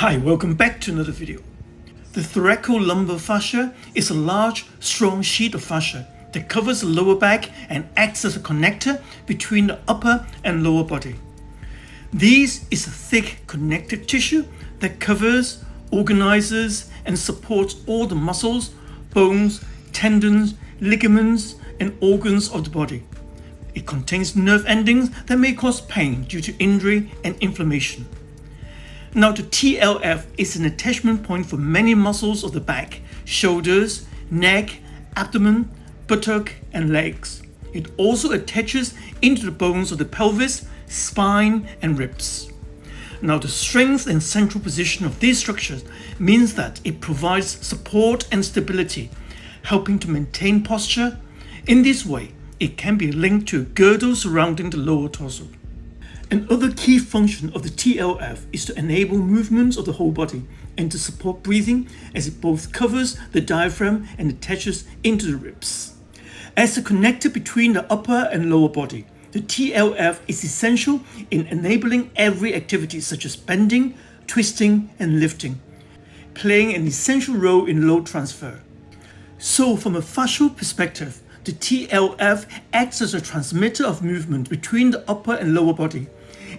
Hi, welcome back to another video. The thoracolumbar fascia is a large, strong sheet of fascia that covers the lower back and acts as a connector between the upper and lower body. This is a thick connective tissue that covers, organizes, and supports all the muscles, bones, tendons, ligaments, and organs of the body. It contains nerve endings that may cause pain due to injury and inflammation. Now, the TLF is an attachment point for many muscles of the back, shoulders, neck, abdomen, buttock, and legs. It also attaches into the bones of the pelvis, spine, and ribs. Now, the strength and central position of these structures means that it provides support and stability, helping to maintain posture. In this way, it can be linked to a girdle surrounding the lower torso. Another key function of the TLF is to enable movements of the whole body and to support breathing, as it both covers the diaphragm and attaches into the ribs. As a connector between the upper and lower body, the TLF is essential in enabling every activity such as bending, twisting, and lifting, playing an essential role in load transfer. So, from a fascial perspective, the TLF acts as a transmitter of movement between the upper and lower body.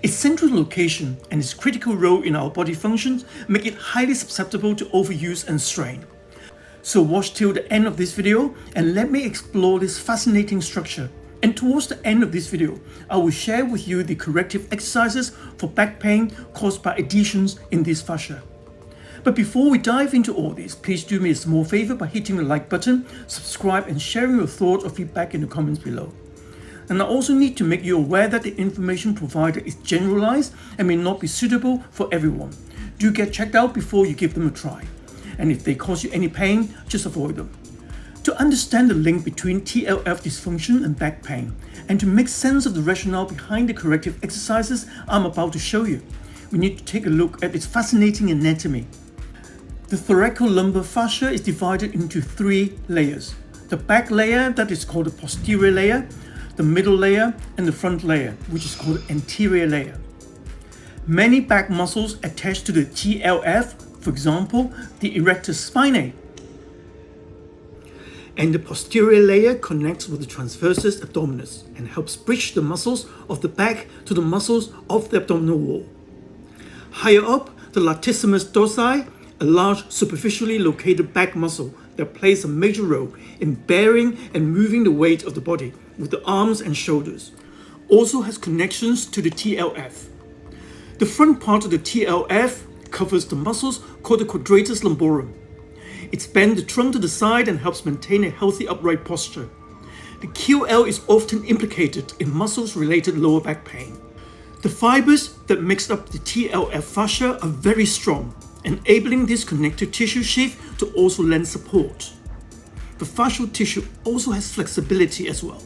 Its central location and its critical role in our body functions make it highly susceptible to overuse and strain. So watch till the end of this video and let me explore this fascinating structure. And towards the end of this video, I will share with you the corrective exercises for back pain caused by adhesions in this fascia. But before we dive into all this, please do me a small favor by hitting the like button, subscribe, and sharing your thoughts or feedback in the comments below. And I also need to make you aware that the information provided is generalized and may not be suitable for everyone. Do get checked out before you give them a try. And if they cause you any pain, just avoid them. To understand the link between TLF dysfunction and back pain, and to make sense of the rationale behind the corrective exercises I'm about to show you, we need to take a look at its fascinating anatomy. The thoracolumbar fascia is divided into three layers. The back layer, that is called the posterior layer, the middle layer, and the front layer, which is called the anterior layer. Many back muscles attach to the TLF, for example, the erector spinae. And the posterior layer connects with the transversus abdominis and helps bridge the muscles of the back to the muscles of the abdominal wall. Higher up, the latissimus dorsi, a large superficially located back muscle that plays a major role in bearing and moving the weight of the body with the arms and shoulders, also has connections to the TLF. The front part of the TLF covers the muscles called the quadratus lumborum. It bends the trunk to the side and helps maintain a healthy upright posture. The QL is often implicated in muscles-related lower back pain. The fibers that make up the TLF fascia are very strong, enabling this connective tissue sheath to also lend support. The fascial tissue also has flexibility as well.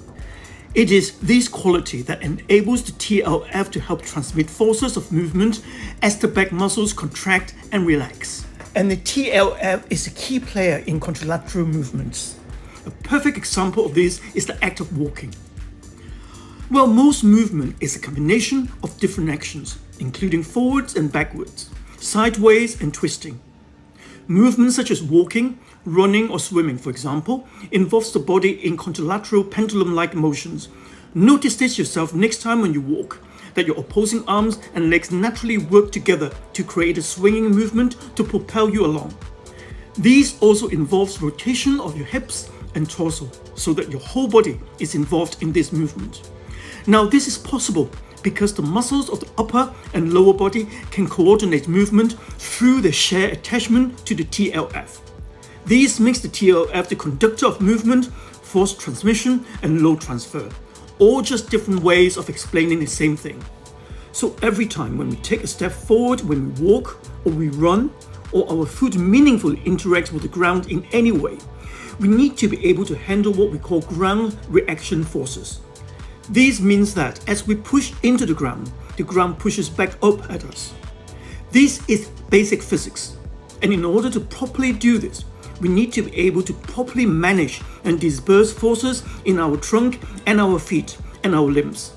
It is this quality that enables the TLF to help transmit forces of movement as the back muscles contract and relax. And the TLF is a key player in contralateral movements. A perfect example of this is the act of walking. Well, most movement is a combination of different actions, including forwards and backwards, sideways and twisting. Movements such as walking, running, or swimming, for example, involves the body in contralateral pendulum-like motions. Notice this yourself next time when you walk, that your opposing arms and legs naturally work together to create a swinging movement to propel you along. These also involves rotation of your hips and torso, so that your whole body is involved in this movement. Now, this is possible because the muscles of the upper and lower body can coordinate movement through the shared attachment to the TLF. This makes the TLF the conductor of movement, force transmission, and load transfer, all just different ways of explaining the same thing. So every time when we take a step forward, when we walk or we run, or our foot meaningfully interacts with the ground in any way, we need to be able to handle what we call ground reaction forces. This means that as we push into the ground pushes back up at us. This is basic physics, and in order to properly do this, we need to be able to properly manage and disperse forces in our trunk and our feet and our limbs.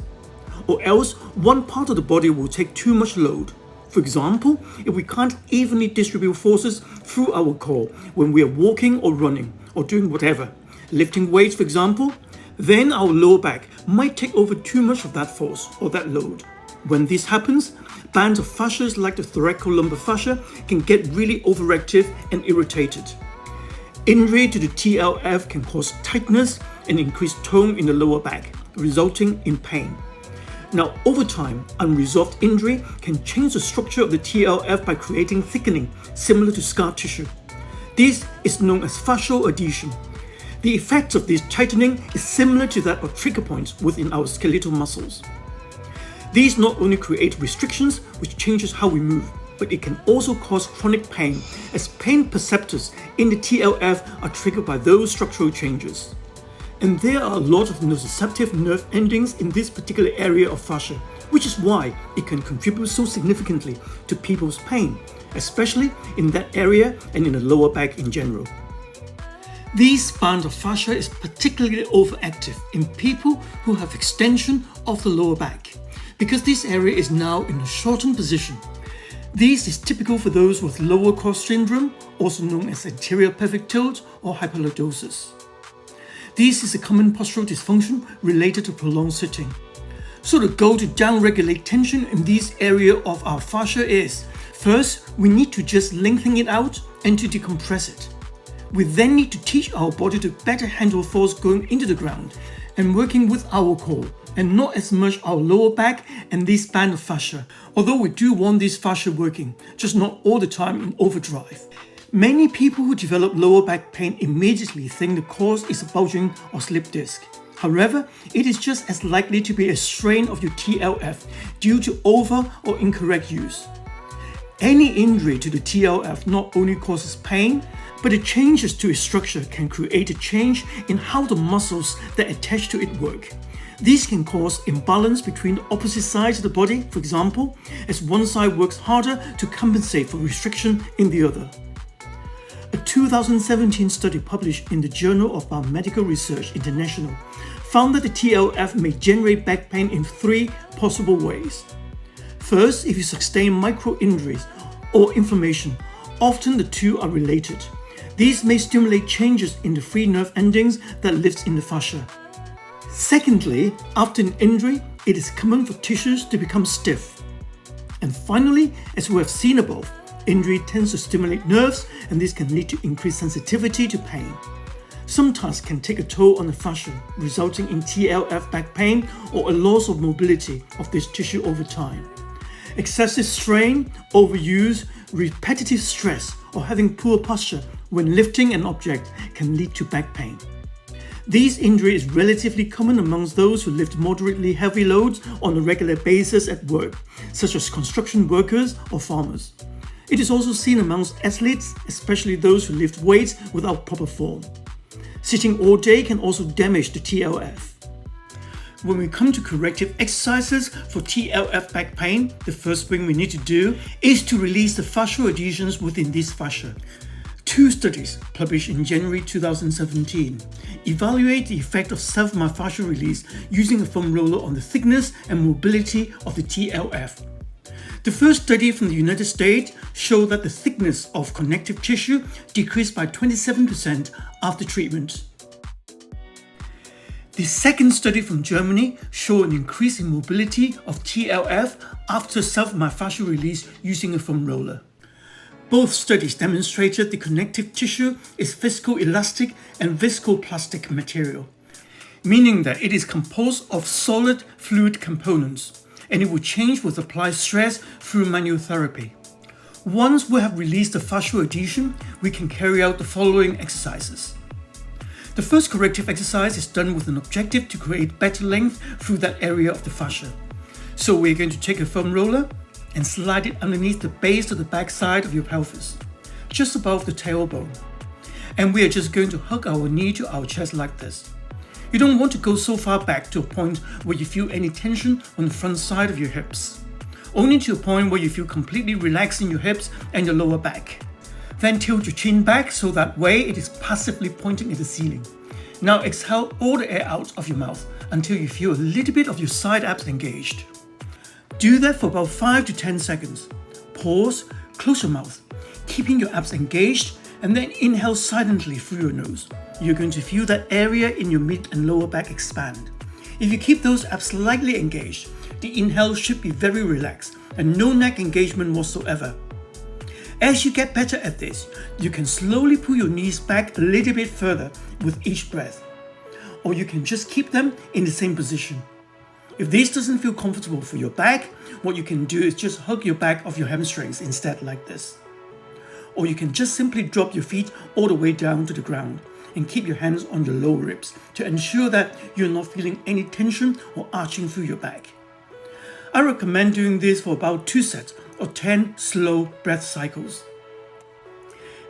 Or else, one part of the body will take too much load. For example, if we can't evenly distribute forces through our core when we are walking or running or doing whatever, lifting weights for example, then our lower back might take over too much of that force or that load. When this happens, bands of fascias like the thoracolumbar fascia can get really overactive and irritated. Injury to the TLF can cause tightness and increased tone in the lower back, resulting in pain. Now, over time, unresolved injury can change the structure of the TLF by creating thickening, similar to scar tissue. This is known as fascial adhesion. The effect of this tightening is similar to that of trigger points within our skeletal muscles. These not only create restrictions, which changes how we move, but it can also cause chronic pain, as pain perceptors in the TLF are triggered by those structural changes. And there are a lot of nociceptive nerve endings in this particular area of fascia, which is why it can contribute so significantly to people's pain, especially in that area and in the lower back in general. These bands of fascia is particularly overactive in people who have extension of the lower back, because this area is now in a shortened position. This is typical for those with lower core syndrome, also known as anterior pelvic tilt or hypolordosis. This is a common postural dysfunction related to prolonged sitting. So the goal to downregulate tension in this area of our fascia is, first, we need to just lengthen it out and to decompress it. We then need to teach our body to better handle force going into the ground and working with our core, and not as much our lower back and this band of fascia, although we do want this fascia working, just not all the time in overdrive. Many people who develop lower back pain immediately think the cause is a bulging or slip disc. However, it is just as likely to be a strain of your TLF due to over or incorrect use. Any injury to the TLF not only causes pain, but the changes to its structure can create a change in how the muscles that attach to it work. These can cause imbalance between the opposite sides of the body, for example, as one side works harder to compensate for restriction in the other. A 2017 study published in the Journal of Biomechanical Research International found that the TLF may generate back pain in 3 possible ways. First, if you sustain micro-injuries or inflammation, often the two are related. These may stimulate changes in the free nerve endings that lives in the fascia. Secondly, after an injury, it is common for tissues to become stiff. And finally, as we have seen above, injury tends to stimulate nerves, and this can lead to increased sensitivity to pain. Some tasks can take a toll on the fascia, resulting in TLF back pain or a loss of mobility of this tissue over time. Excessive strain, overuse, repetitive stress, or having poor posture when lifting an object can lead to back pain. This injury is relatively common amongst those who lift moderately heavy loads on a regular basis at work, such as construction workers or farmers. It is also seen amongst athletes, especially those who lift weights without proper form. Sitting all day can also damage the TLF. When we come to corrective exercises for TLF back pain, the first thing we need to do is to release the fascial adhesions within this fascia. 2 studies published in January 2017 evaluate the effect of self-myofascial release using a foam roller on the thickness and mobility of the TLF. The first study from the United States showed that the thickness of connective tissue decreased by 27% after treatment. The second study from Germany showed an increase in mobility of TLF after self-myofascial release using a foam roller. Both studies demonstrated the connective tissue is viscoelastic and viscoplastic material, meaning that it is composed of solid fluid components, and it will change with applied stress through manual therapy. Once we have released the fascial adhesion, we can carry out the following exercises. The first corrective exercise is done with an objective to create better length through that area of the fascia. So we're going to take a foam roller and slide it underneath the base of the back side of your pelvis, just above the tailbone. And we are just going to hug our knee to our chest like this. You don't want to go so far back to a point where you feel any tension on the front side of your hips. Only to a point where you feel completely relaxed in your hips and your lower back. Then tilt your chin back so that way it is passively pointing at the ceiling. Now exhale all the air out of your mouth until you feel a little bit of your side abs engaged. Do that for about 5 to 10 seconds. Pause, close your mouth, keeping your abs engaged, and then inhale silently through your nose. You're going to feel that area in your mid and lower back expand. If you keep those abs slightly engaged, the inhale should be very relaxed and no neck engagement whatsoever. As you get better at this, you can slowly pull your knees back a little bit further with each breath. Or you can just keep them in the same position. If this doesn't feel comfortable for your back, what you can do is just hug your back of your hamstrings instead, like this. Or you can just simply drop your feet all the way down to the ground and keep your hands on your lower ribs to ensure that you're not feeling any tension or arching through your back. I recommend doing this for about 2 sets or 10 slow breath cycles.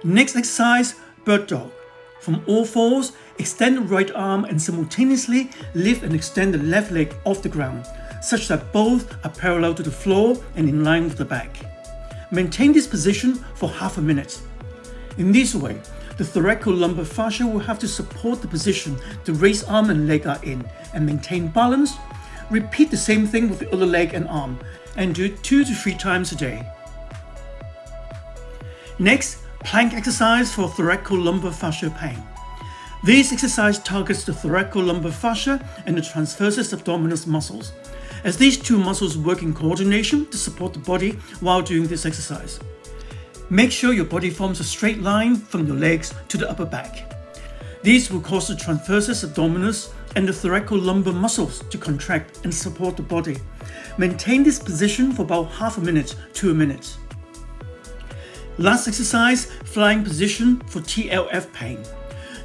Next exercise, bird dog. From all fours, extend the right arm and simultaneously lift and extend the left leg off the ground, such that both are parallel to the floor and in line with the back. Maintain this position for half a minute. In this way, the thoracolumbar fascia will have to support the position the raised arm and leg are in and maintain balance. Repeat the same thing with the other leg and arm and do it 2 to 3 times a day. Next, plank exercise for thoracolumbar fascia pain. This exercise targets the thoracolumbar fascia and the transversus abdominis muscles, as these two muscles work in coordination to support the body while doing this exercise. Make sure your body forms a straight line from your legs to the upper back. These will cause the transversus abdominis and the thoracolumbar muscles to contract and support the body. Maintain this position for about half a minute to a minute. Last exercise, flying position for TLF pain.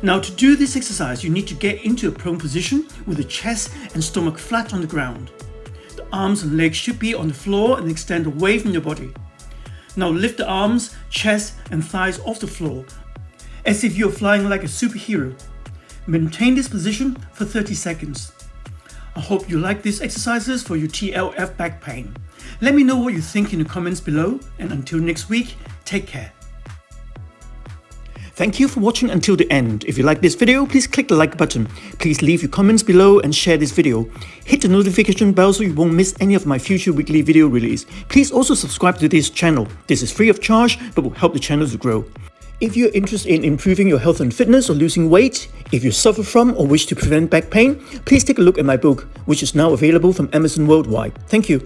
Now to do this exercise, you need to get into a prone position with the chest and stomach flat on the ground. The arms and legs should be on the floor and extend away from your body. Now lift the arms, chest and thighs off the floor, as if you're flying like a superhero. Maintain this position for 30 seconds. I hope you like these exercises for your TLF back pain. Let me know what you think in the comments below, and until next week, take care. Thank you for watching until the end. If you like this video, please click the like button. Please leave your comments below and share this video. Hit the notification bell so you won't miss any of my future weekly video release. Please also subscribe to this channel. This is free of charge but will help the channel to grow. If you're interested in improving your health and fitness or losing weight, if you suffer from or wish to prevent back pain, please take a look at my book, which is now available from Amazon worldwide. Thank you.